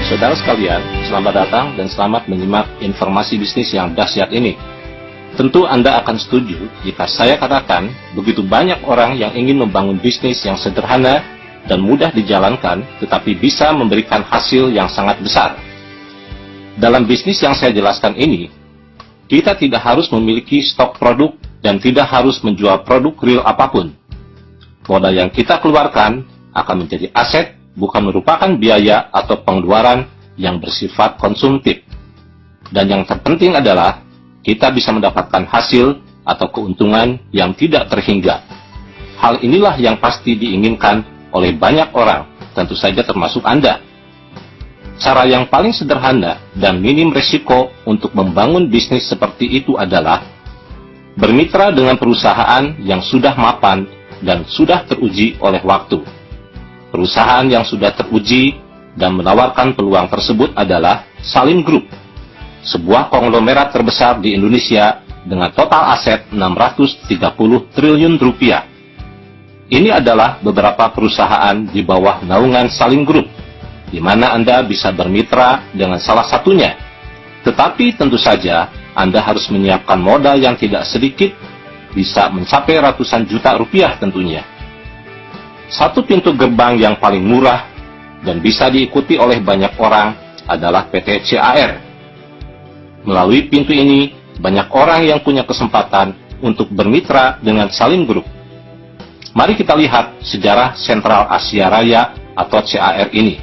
Saudara sekalian, selamat datang dan selamat menyimak informasi bisnis yang dahsyat ini. Tentu Anda akan setuju jika saya katakan begitu banyak orang yang ingin membangun bisnis yang sederhana dan mudah dijalankan, tetapi bisa memberikan hasil yang sangat besar. Dalam bisnis yang saya jelaskan ini, kita tidak harus memiliki stok produk dan tidak harus menjual produk real apapun. Modal yang kita keluarkan akan menjadi aset, bukan merupakan biaya atau pengeluaran yang bersifat konsumtif. Dan yang terpenting adalah kita bisa mendapatkan hasil atau keuntungan yang tidak terhingga. Hal inilah yang pasti diinginkan oleh banyak orang, tentu saja termasuk Anda. Cara yang paling sederhana dan minim risiko untuk membangun bisnis seperti itu adalah bermitra dengan perusahaan yang sudah mapan dan sudah teruji oleh waktu. Perusahaan yang sudah teruji dan menawarkan peluang tersebut adalah Salim Group, sebuah konglomerat terbesar di Indonesia dengan total aset 630 triliun rupiah. Ini adalah beberapa perusahaan di bawah naungan Salim Group, di mana Anda bisa bermitra dengan salah satunya. Tetapi tentu saja Anda harus menyiapkan modal yang tidak sedikit, bisa mencapai ratusan juta rupiah tentunya. Satu pintu gerbang yang paling murah dan bisa diikuti oleh banyak orang adalah PT CAR. Melalui pintu ini, banyak orang yang punya kesempatan untuk bermitra dengan Salim Group. Mari kita lihat sejarah Sentral Asia Raya atau CAR ini.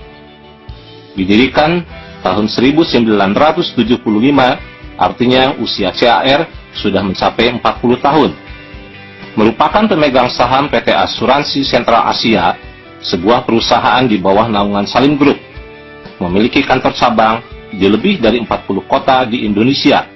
Didirikan tahun 1975, artinya usia CAR sudah mencapai 40 tahun. Merupakan pemegang saham PT Asuransi Sentral Asia, sebuah perusahaan di bawah naungan Salim Group, memiliki kantor cabang di lebih dari 40 kota di Indonesia.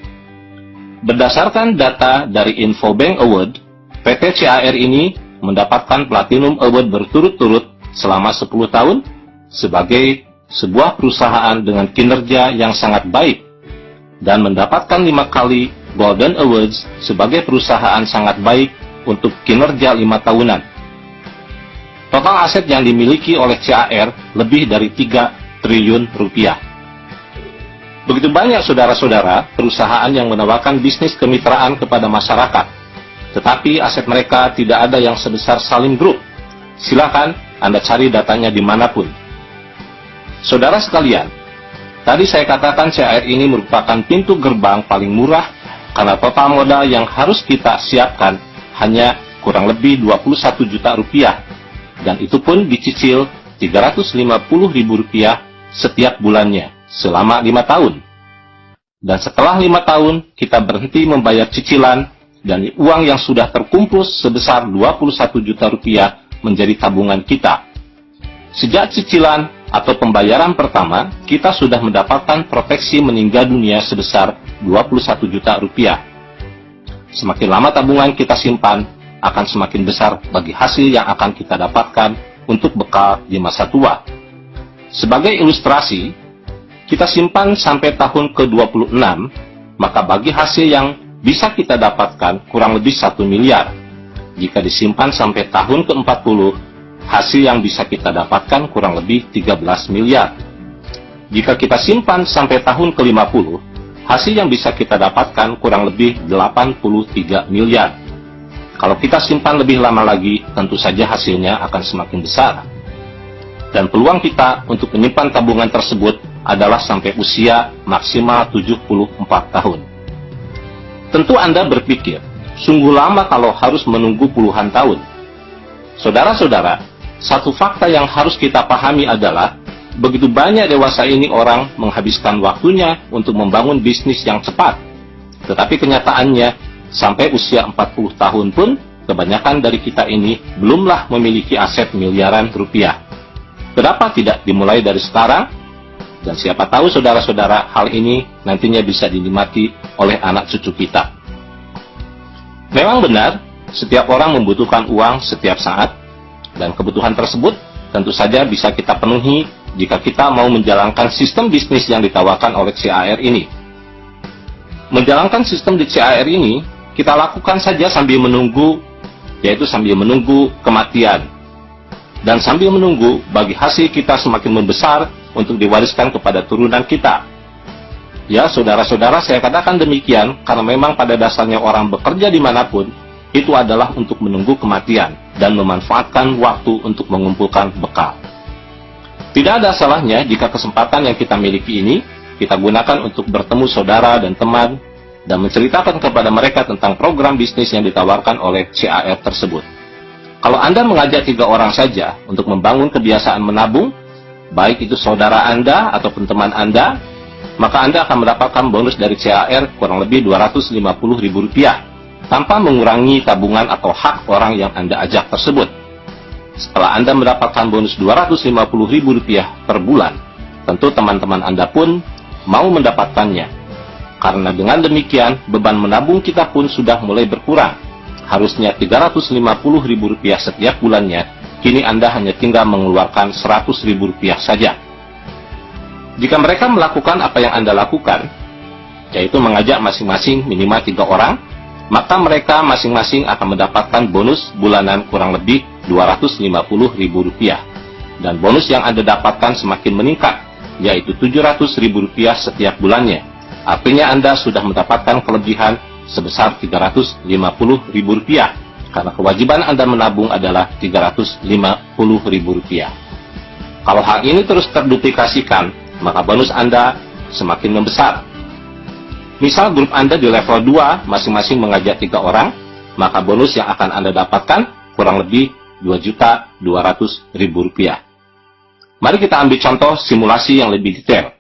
Berdasarkan data dari Infobank Award, PT CAR ini mendapatkan Platinum Award berturut-turut selama 10 tahun sebagai sebuah perusahaan dengan kinerja yang sangat baik dan mendapatkan 5 kali Golden Awards sebagai perusahaan sangat baik untuk kinerja 5 tahunan. Total aset yang dimiliki oleh CAR lebih dari 3 triliun rupiah. Begitu banyak saudara-saudara perusahaan yang menawarkan bisnis kemitraan kepada masyarakat, tetapi aset mereka tidak ada yang sebesar Salim Group. Silakan Anda cari datanya dimanapun. Saudara sekalian, tadi saya katakan CAR ini merupakan pintu gerbang paling murah karena total modal yang harus kita siapkan hanya kurang lebih 21 juta rupiah, dan itu pun dicicil 350 ribu rupiah setiap bulannya selama 5 tahun. Dan setelah 5 tahun kita berhenti membayar cicilan dan uang yang sudah terkumpul sebesar 21 juta rupiah menjadi tabungan kita. Sejak cicilan atau pembayaran pertama, kita sudah mendapatkan proteksi meninggal dunia sebesar 21 juta rupiah. Semakin lama tabungan kita simpan, akan semakin besar bagi hasil yang akan kita dapatkan untuk bekal di masa tua. Sebagai ilustrasi, kita simpan sampai tahun ke-26, maka bagi hasil yang bisa kita dapatkan kurang lebih 1 miliar. Jika disimpan sampai tahun ke-40, hasil yang bisa kita dapatkan kurang lebih 13 miliar. Jika kita simpan sampai tahun ke-50, hasil yang bisa kita dapatkan kurang lebih 83 miliar. Kalau kita simpan lebih lama lagi, tentu saja hasilnya akan semakin besar. Dan peluang kita untuk menyimpan tabungan tersebut adalah sampai usia maksimal 74 tahun. Tentu Anda berpikir, sungguh lama kalau harus menunggu puluhan tahun. Saudara-saudara, satu fakta yang harus kita pahami adalah begitu banyak dewasa ini orang menghabiskan waktunya untuk membangun bisnis yang cepat. Tetapi kenyataannya, sampai usia 40 tahun pun, kebanyakan dari kita ini belumlah memiliki aset miliaran rupiah. Kenapa tidak dimulai dari sekarang? Dan siapa tahu saudara-saudara, hal ini nantinya bisa dinikmati oleh anak cucu kita. Memang benar, setiap orang membutuhkan uang setiap saat, dan kebutuhan tersebut tentu saja bisa kita penuhi jika kita mau menjalankan sistem bisnis yang ditawarkan oleh CAR ini. Menjalankan sistem di CAR ini, kita lakukan saja sambil menunggu, yaitu sambil menunggu kematian. Dan sambil menunggu, bagi hasil kita semakin membesar untuk diwariskan kepada turunan kita. Ya, saudara-saudara, saya katakan demikian karena memang pada dasarnya orang bekerja dimanapun, itu adalah untuk menunggu kematian dan memanfaatkan waktu untuk mengumpulkan bekal. Tidak ada salahnya jika kesempatan yang kita miliki ini kita gunakan untuk bertemu saudara dan teman dan menceritakan kepada mereka tentang program bisnis yang ditawarkan oleh CAR tersebut. Kalau Anda mengajak 3 orang saja untuk membangun kebiasaan menabung, baik itu saudara Anda ataupun teman Anda, maka Anda akan mendapatkan bonus dari CAR kurang lebih Rp250.000 tanpa mengurangi tabungan atau hak orang yang Anda ajak tersebut. Setelah Anda mendapatkan bonus Rp250.000 per bulan, tentu teman-teman Anda pun mau mendapatkannya. Karena dengan demikian, beban menabung kita pun sudah mulai berkurang. Harusnya Rp350.000 setiap bulannya, kini Anda hanya tinggal mengeluarkan Rp100.000 saja. Jika mereka melakukan apa yang Anda lakukan, yaitu mengajak masing-masing minimal 3 orang, maka mereka masing-masing akan mendapatkan bonus bulanan kurang lebih Rp250.000. Dan bonus yang Anda dapatkan semakin meningkat, yaitu Rp700.000 setiap bulannya. Artinya Anda sudah mendapatkan kelebihan sebesar Rp350.000, karena kewajiban Anda menabung adalah Rp350.000. Kalau hal ini terus terduplikasikan, maka bonus Anda semakin membesar. Misal grup Anda di level 2 masing-masing mengajak 3 orang, maka bonus yang akan Anda dapatkan kurang lebih Rp2.200.000. Mari kita ambil contoh simulasi yang lebih detail.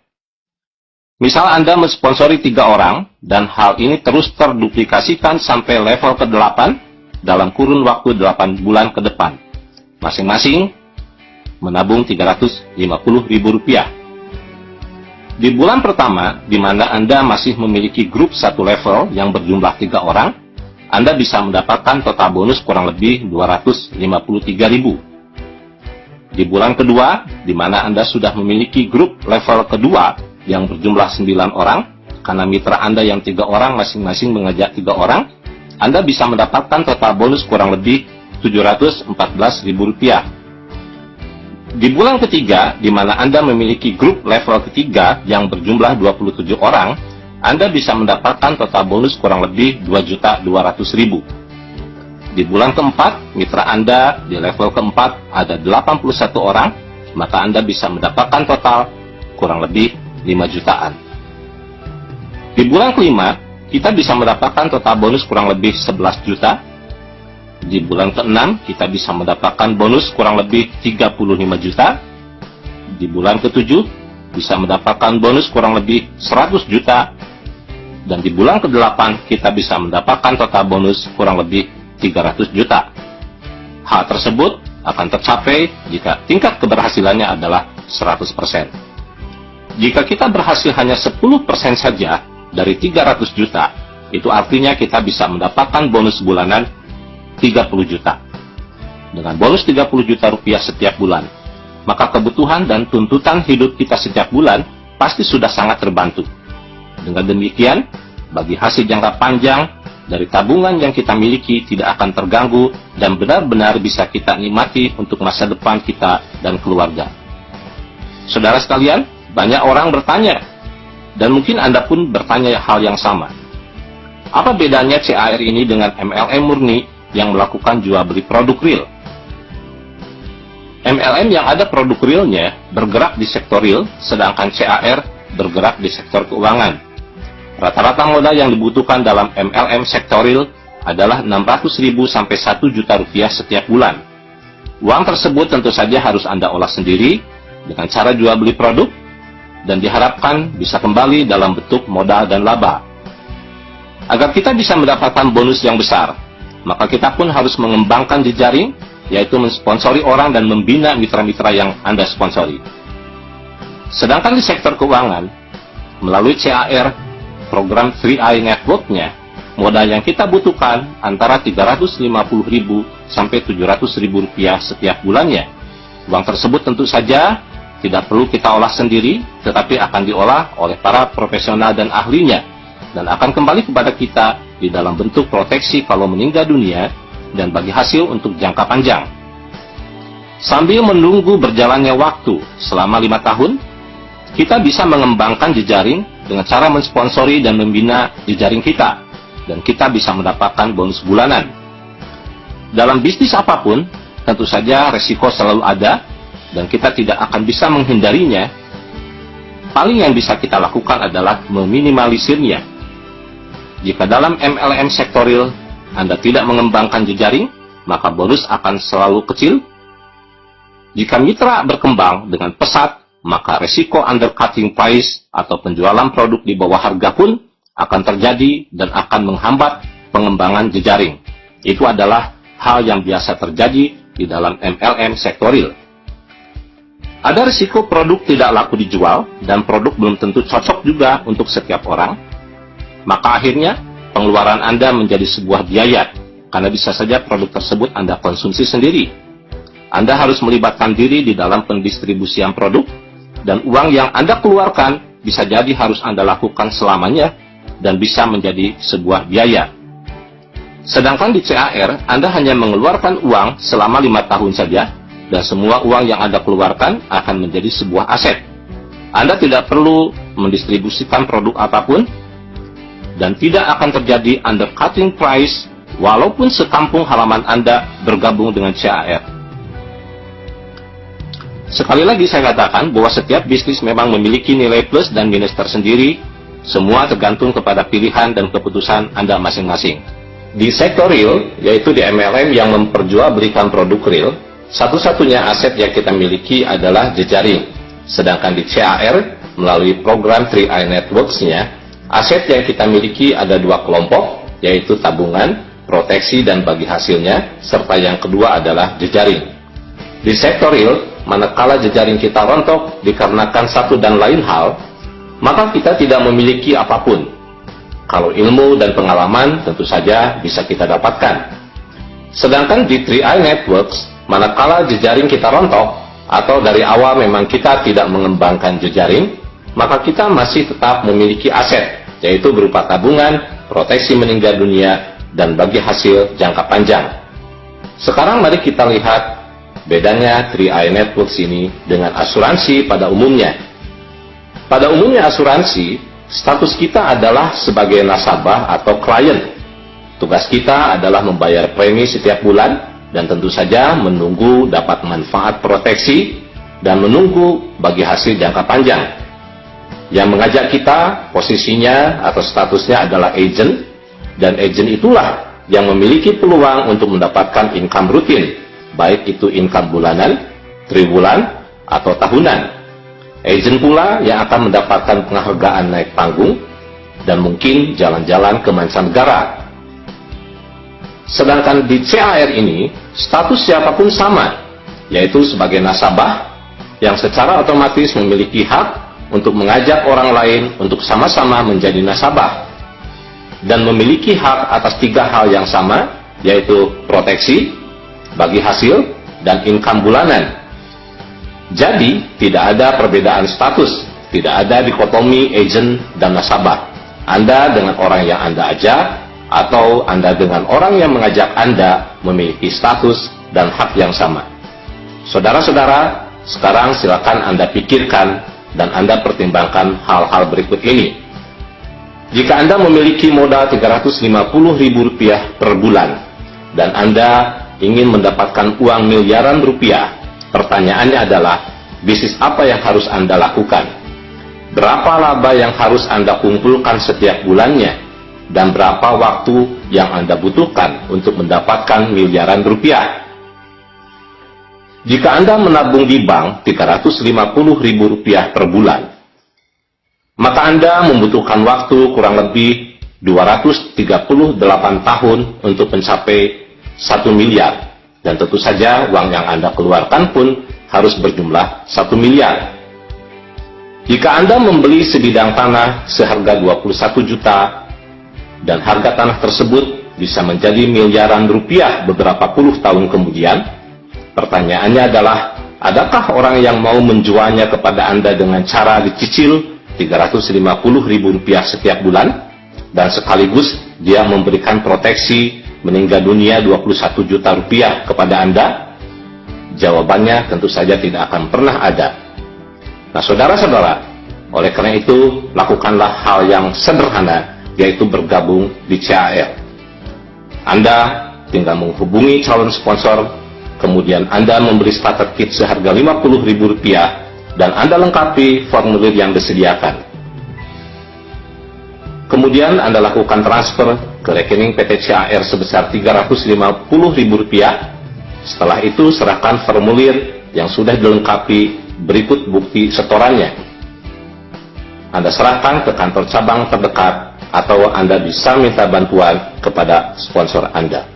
Misal Anda mensponsori 3 orang, dan hal ini terus terduplikasikan sampai level ke-8 dalam kurun waktu 8 bulan ke depan. Masing-masing menabung Rp350.000. Di bulan pertama, di mana Anda masih memiliki grup satu level yang berjumlah 3 orang, Anda bisa mendapatkan total bonus kurang lebih Rp253.000. Di bulan kedua, di mana Anda sudah memiliki grup level kedua yang berjumlah 9 orang, karena mitra Anda yang 3 orang masing-masing mengajak 3 orang, Anda bisa mendapatkan total bonus kurang lebih Rp714.000. Di bulan ketiga, di mana Anda memiliki grup level ketiga yang berjumlah 27 orang, Anda bisa mendapatkan total bonus kurang lebih Rp2.200.000. Di bulan keempat, mitra Anda di level keempat ada 81 orang, maka Anda bisa mendapatkan total kurang lebih 5 jutaan. Di bulan kelima, kita bisa mendapatkan total bonus kurang lebih 11 juta. Di bulan ke-6, kita bisa mendapatkan bonus kurang lebih 35 juta. Di bulan ke-7, bisa mendapatkan bonus kurang lebih 100 juta. Dan di bulan ke-8, kita bisa mendapatkan total bonus kurang lebih 300 juta. Hal tersebut akan tercapai jika tingkat keberhasilannya adalah 100%. Jika kita berhasil hanya 10% saja dari 300 juta, itu artinya kita bisa mendapatkan bonus bulanan 30 juta. Dengan bonus 30 juta rupiah setiap bulan, maka kebutuhan dan tuntutan hidup kita setiap bulan pasti sudah sangat terbantu. Dengan demikian, bagi hasil jangka panjang dari tabungan yang kita miliki tidak akan terganggu dan benar-benar bisa kita nikmati untuk masa depan kita dan keluarga. Saudara sekalian, banyak orang bertanya, dan mungkin Anda pun bertanya hal yang sama. Apa bedanya CAR ini dengan MLM murni yang melakukan jual beli produk real? MLM yang ada produk realnya bergerak di sektor real, sedangkan CAR bergerak di sektor keuangan. Rata-rata modal yang dibutuhkan dalam MLM sektor real adalah Rp600.000 sampai Rp1 juta setiap bulan. Uang tersebut tentu saja harus Anda olah sendiri dengan cara jual beli produk, dan diharapkan bisa kembali dalam bentuk modal dan laba. Agar kita bisa mendapatkan bonus yang besar, maka kita pun harus mengembangkan jejaring, yaitu mensponsori orang dan membina mitra-mitra yang Anda sponsori. Sedangkan di sektor keuangan, melalui CAR, program 3i Network-nya, modal yang kita butuhkan antara Rp350.000 sampai Rp700.000 setiap bulannya. Uang tersebut tentu saja tidak perlu kita olah sendiri, tetapi akan diolah oleh para profesional dan ahlinya, dan akan kembali kepada kita di dalam bentuk proteksi kalau meninggal dunia, dan bagi hasil untuk jangka panjang. Sambil menunggu berjalannya waktu selama 5 tahun, kita bisa mengembangkan jejaring dengan cara mensponsori dan membina jejaring kita, dan kita bisa mendapatkan bonus bulanan. Dalam bisnis apapun, tentu saja resiko selalu ada, dan kita tidak akan bisa menghindarinya. Paling yang bisa kita lakukan adalah meminimalisirnya. Jika dalam MLM sektoril Anda tidak mengembangkan jejaring, maka bonus akan selalu kecil. Jika mitra berkembang dengan pesat, maka resiko undercutting price atau penjualan produk di bawah harga pun akan terjadi dan akan menghambat pengembangan jejaring. Itu adalah hal yang biasa terjadi di dalam MLM sektoril. Ada risiko produk tidak laku dijual dan produk belum tentu cocok juga untuk setiap orang. Maka akhirnya pengeluaran Anda menjadi sebuah biaya, karena bisa saja produk tersebut Anda konsumsi sendiri. Anda harus melibatkan diri di dalam pendistribusian produk, dan uang yang Anda keluarkan bisa jadi harus Anda lakukan selamanya dan bisa menjadi sebuah biaya. Sedangkan di CAR, Anda hanya mengeluarkan uang selama 5 tahun saja, dan semua uang yang Anda keluarkan akan menjadi sebuah aset. Anda tidak perlu mendistribusikan produk apapun, dan tidak akan terjadi undercutting price walaupun sekampung halaman Anda bergabung dengan CAR. Sekali lagi saya katakan bahwa setiap bisnis memang memiliki nilai plus dan minus tersendiri, semua tergantung kepada pilihan dan keputusan Anda masing-masing. Di sektor real, yaitu di MLM yang memperjualbelikan produk real, satu-satunya aset yang kita miliki adalah jejaring. Sedangkan di CAR, melalui program 3i Networks-nya, aset yang kita miliki ada 2 kelompok, yaitu tabungan, proteksi, dan bagi hasilnya, serta yang kedua adalah jejaring. Di sektor real, manakala jejaring kita rontok dikarenakan satu dan lain hal, maka kita tidak memiliki apapun. Kalau ilmu dan pengalaman tentu saja bisa kita dapatkan. Sedangkan di 3i Networks, manakala jejaring kita rontok, atau dari awal memang kita tidak mengembangkan jejaring, maka kita masih tetap memiliki aset, yaitu berupa tabungan, proteksi meninggal dunia, dan bagi hasil jangka panjang. Sekarang mari kita lihat bedanya 3i Networks ini dengan asuransi pada umumnya. Pada umumnya asuransi, status kita adalah sebagai nasabah atau klien. Tugas kita adalah membayar premi setiap bulan dan tentu saja menunggu dapat manfaat proteksi dan menunggu bagi hasil jangka panjang. Yang mengajak kita posisinya atau statusnya adalah agent, dan agent itulah yang memiliki peluang untuk mendapatkan income rutin, baik itu income bulanan, triwulan, atau tahunan. Agent pula yang akan mendapatkan penghargaan naik panggung dan mungkin jalan-jalan ke mancanegara. Sedangkan di CAR ini, status siapapun sama, yaitu sebagai nasabah yang secara otomatis memiliki hak untuk mengajak orang lain untuk sama-sama menjadi nasabah dan memiliki hak atas 3 hal yang sama, yaitu proteksi, bagi hasil, dan income bulanan. Jadi, tidak ada perbedaan status, tidak ada dikotomi agent dan nasabah. Anda dengan orang yang Anda ajak, atau Anda dengan orang yang mengajak Anda memiliki status dan hak yang sama. Saudara-saudara, sekarang silakan Anda pikirkan dan Anda pertimbangkan hal-hal berikut ini. Jika Anda memiliki modal Rp350.000 per bulan, dan Anda ingin mendapatkan uang miliaran rupiah, pertanyaannya adalah, bisnis apa yang harus Anda lakukan? Berapa laba yang harus Anda kumpulkan setiap bulannya? Dan berapa waktu yang Anda butuhkan untuk mendapatkan miliaran rupiah? Jika Anda menabung di bank Rp350.000 per bulan, maka Anda membutuhkan waktu kurang lebih 238 tahun untuk mencapai 1 miliar. Dan tentu saja uang yang Anda keluarkan pun harus berjumlah 1 miliar. Jika Anda membeli sebidang tanah seharga 21 juta, dan harga tanah tersebut bisa menjadi miliaran rupiah beberapa puluh tahun kemudian, pertanyaannya adalah, adakah orang yang mau menjualnya kepada Anda dengan cara dicicil Rp350.000 setiap bulan, dan sekaligus dia memberikan proteksi meninggal dunia 21 juta rupiah kepada Anda? Jawabannya tentu saja tidak akan pernah ada. Nah, saudara-saudara, oleh karena itu, lakukanlah hal yang sederhana, yaitu bergabung di CAR. Anda tinggal menghubungi calon sponsor, kemudian Anda membeli starter kit seharga Rp50.000, dan Anda lengkapi formulir yang disediakan. Kemudian Anda lakukan transfer ke rekening PT CAR sebesar Rp350.000. Setelah itu, serahkan formulir yang sudah dilengkapi berikut bukti setorannya. Anda serahkan ke kantor cabang terdekat, atau Anda bisa minta bantuan kepada sponsor Anda.